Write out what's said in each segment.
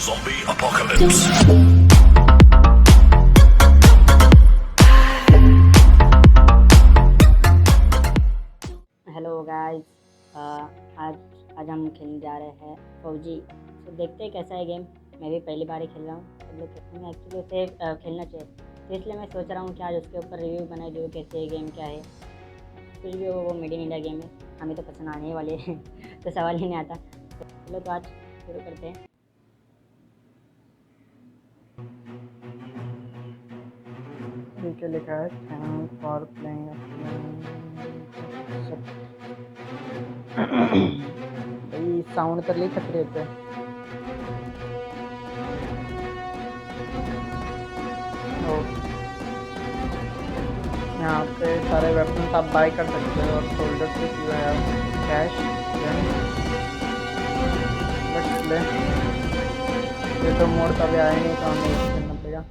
Zombie apocalypse. Hello guys, आज आज हम खेलने जा रहे हैं फौजी। तो देखते हैं कैसा है गेम। मैं भी पहली बार ही खेल रहा हूँ। सब लोग कहते हैं एक्चुअली उसे खेलना चाहिए, तो इसलिए मैं सोच रहा हूँ कि आज उसके ऊपर रिव्यू बनाई दूँ कैसे ये गेम क्या है। कुछ भी हो, वो मेड इन इंडिया गेम है, हमें तो पसंद आने ही वाली है तो सवाल ही नहीं आता। तो चलो तो आज शुरू करते हैं। ठीक है, लिखा है थैंक फॉर प्लेइंग। भाई साउंड कर ली खतरे पे। यहाँ पे सारे वेपन्स आप बाय कर सकते हो और शोल्डर से जो है कैश ले। ये तो मोड कभी आया नहीं तो हमें यूज करना पड़ेगा।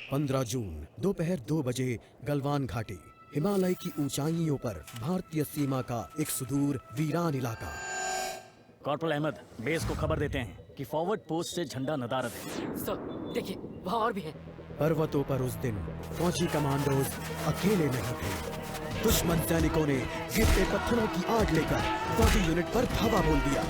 15 जून दोपहर 2 बजे गलवान घाटी, हिमालय की ऊंचाइयों पर भारतीय सीमा का एक सुदूर वीरान इलाका। कॉर्पोरल अहमद, बेस को खबर देते हैं कि फॉरवर्ड पोस्ट से झंडा नदारद है। सर देखिए, वहाँ और भी है। पर्वतों पर उस दिन फौजी कमांडोज अकेले नहीं थे। दुश्मन सैनिकों ने गिरते पत्थरों की आग लेकर फौजी यूनिट पर धावा बोल दिया।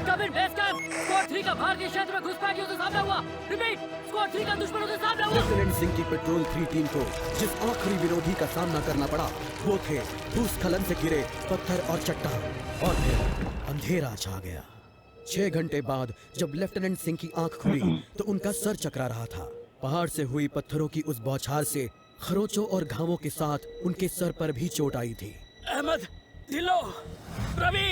कम इन बेस कैंप, स्क्वाड 3 का भारतीय क्षेत्र में घुसपैठियों से सामना हुआ। रिपीट, स्क्वाड 3 का दुश्मनों से सामना हुआ। लेफ्टिनेंट सिंह की पेट्रोल 3 टीम को जिस आखिरी विरोधी का सामना करना पड़ा वो थे भूस्खलन से गिरे पत्थर और चट्टान। और फिर अंधेरा छा गया। 6 घंटे बाद जब लेफ्टिनेंट सिंह की आंख खुली तो उनका सर चकरा रहा था। पहाड़ से हुई पत्थरों की उस बौछार से खरोचों और घावों के साथ उनके सर पर भी चोट आई थी। अहमद, ढिल्लो, रवि।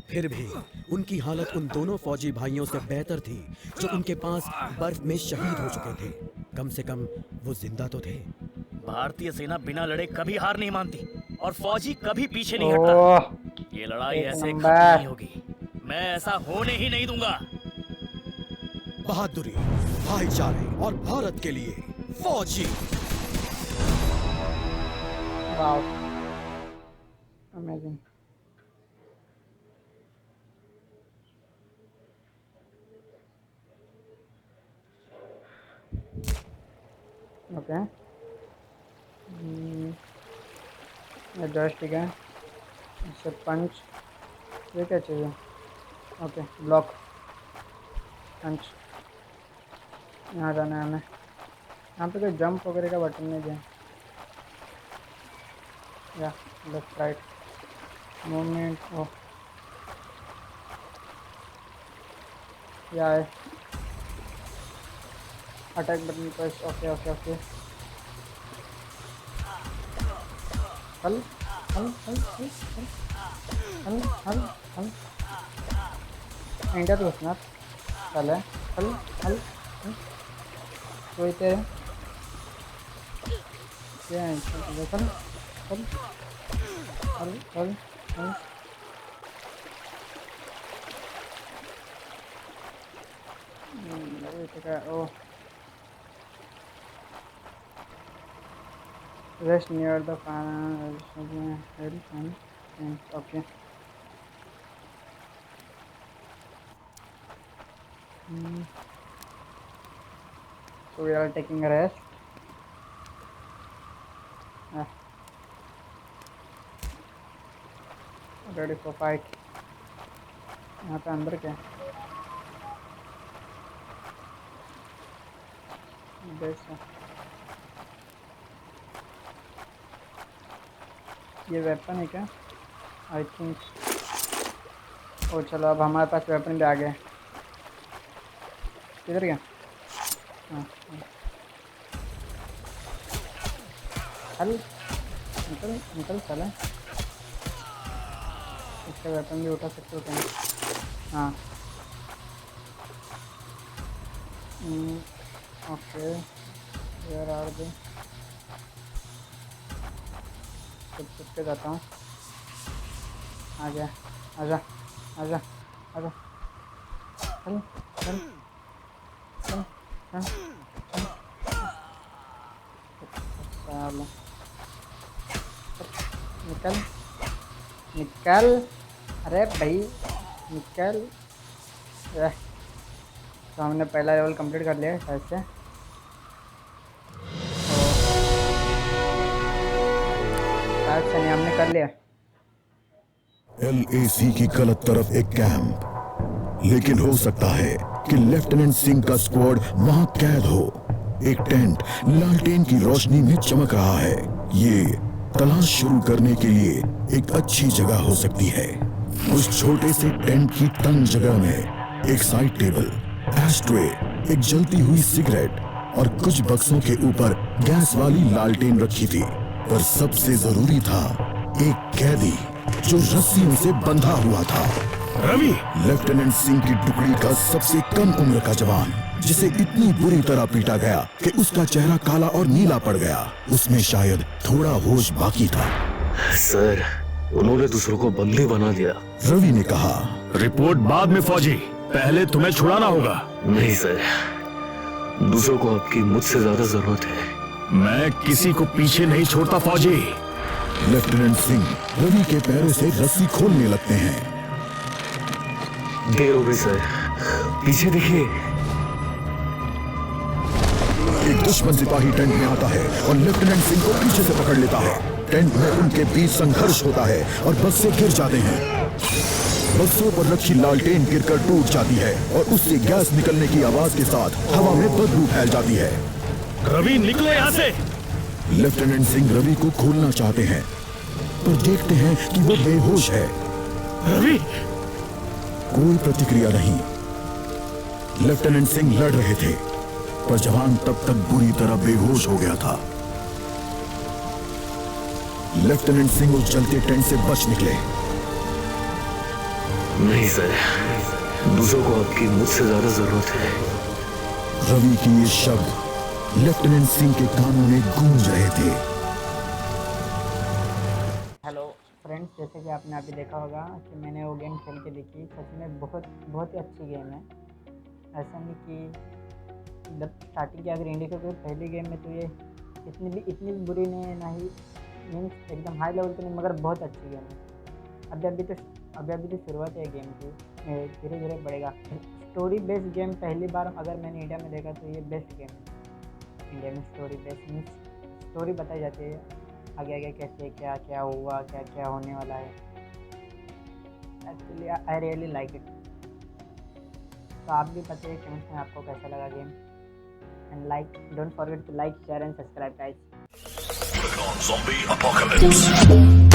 फिर भी उनकी हालत उन दोनों फौजी भाइयों से बेहतर थी जो उनके पास बर्फ में शहीद हो चुके थे। कम से कम वो जिंदा तो थे। भारतीय सेना बिना लड़े कभी हार नहीं मानती और फौजी कभी पीछे नहीं हटता। ये लड़ाई एक ऐसे नंबर। खत्म नहीं होगी। मैं ऐसा होने ही नहीं दूंगा। बहादुरी, भाईचारे और भारत के लिए फौजी। Wow, amazing. ओके, जॉयस्टिक है, इससे पंच। ये क्या चाहिए? ओके, ब्लॉक, पंच। यहाँ जाना है हमें। यहाँ पे कोई जंप वगैरह का बटन नहीं है। या लेफ्ट राइट मूवमेंट। ओ या है attack button press. Okay okay okay. हल हल हल हल हल हल हल इंडिया तो घुसणार चालेल। हल हल हल तो इथे ते आहे हल हल हल हल हल। इथे काय? ओ rest near the panel. Okay. So we are taking a rest. Ready for fight. यहाँ पे अंदर क्या? बेस। ये वेपन है क्या? I think. ओ चलो, अब हमारे पास वेपन भी आ गए। किधर गया? हाँ, चल निकल निकल चले। इसका वेपन भी उठा सकते हो क्या? हाँ। Okay, where are they? छुप के जाता हूँ। आ गया, आजा आजा आजा। चल चल चल चल चल। निकल निकल। अरे भाई निकल। तो हमने पहला लेवल कंप्लीट कर लिया शायद से। शायद से नहीं, हमने कर लिया। LAC की गलत तरफ एक कैंप, लेकिन हो सकता है कि लेफ्टिनेंट सिंह का स्क्वाड वहां कैद हो। एक टेंट लालटेन की रोशनी में चमक रहा है। ये तलाश शुरू करने के लिए एक अच्छी जगह हो सकती है। उस छोटे से टेंट की तंग जगह में एक साइड टेबल, एस्ट्रे, एक जलती हुई सिगरेट और कुछ बक्सों के ऊपर गैस वाली लालटेन रखी थी। पर सबसे जरूरी था एक कैदी जो रस्सियों से बंधा हुआ था। रवि, लेफ्टिनेंट सिंह की टुकड़ी का सबसे कम उम्र का जवान, जिसे इतनी बुरी तरह पीटा गया कि उसका चेहरा काला और नीला पड़ गया। उसमें शायद थोड़ा होश बाकी था। सर, उन्होंने दूसरों को बंदी बना दिया। रवि ने कहा, रिपोर्ट बाद में फौजी, पहले तुम्हें छुड़ाना होगा। नहीं सर, दूसरों को आपकी मुझसे ज्यादा जरूरत है। मैं किसी को पीछे नहीं छोड़ता फौजी। लेफ्टिनेंट सिंह रवि के पैरों से रस्सी खोलने लगते हैं। देर हो गई सर, पीछे देखिए। एक दुश्मन सिपाही टेंट में आता है और लेफ्टिनेंट सिंह को पीछे से पकड़ लेता है। टेंट में उनके बीच संघर्ष होता है और बस से गिर जाते हैं। बक्सों पर रखी लालटेन गिरकर टूट जाती है और उससे गैस निकलने की आवाज के साथ हवा में बदबू फैल जाती है। रवि, निकलो यहाँ से। लेफ्टिनेंट सिंह रवि को खोलना चाहते हैं, पर देखते हैं कि वो बेहोश है। रवि, कोई प्रतिक्रिया नहीं। लेफ्टिनेंट सिंह लड़ रहे थे, पर जवान तब तक बुरी तरह बेहोश हो गया था। लेफ्टिनेंट सिंह उस जलते टेंट से बच निकले। नहीं सर, दूसरों को आपकी मुझसे ज्यादा जरूरत है। रवि के ये शब्द लेफ्टिनेंट सिंह के कानों में गूंज रहे थे। हेलो फ्रेंड्स, जैसे कि आपने अभी देखा होगा कि मैंने वो गेम खेल के देखी। सच में बहुत बहुत ही अच्छी गेम है। ऐसा नहीं कि जब स्टार्टिंग की अगर इंडिया की कोई पहली गेम में, तो ये इतनी भी बुरी नहीं है, ना ही मीन्स एकदम हाई लेवल तो नहीं, मगर बहुत अच्छी गेम है। अभी तो शुरुआत है गेम की, धीरे धीरे बढ़ेगा। स्टोरी बेस्ड गेम पहली बार अगर मैंने इंडिया में देखा तो ये बेस्ट गेम है। इंडिया में स्टोरी बेस्ड मीन्स स्टोरी बताई जाती है, आगे आगे कैसे क्या क्या हुआ, क्या क्या होने वाला है। Actually I really like it. तो आप भी बताइए कमेंट्स में आपको कैसा लगा game. And don't forget to like, share and subscribe guys. Zombie apocalypse.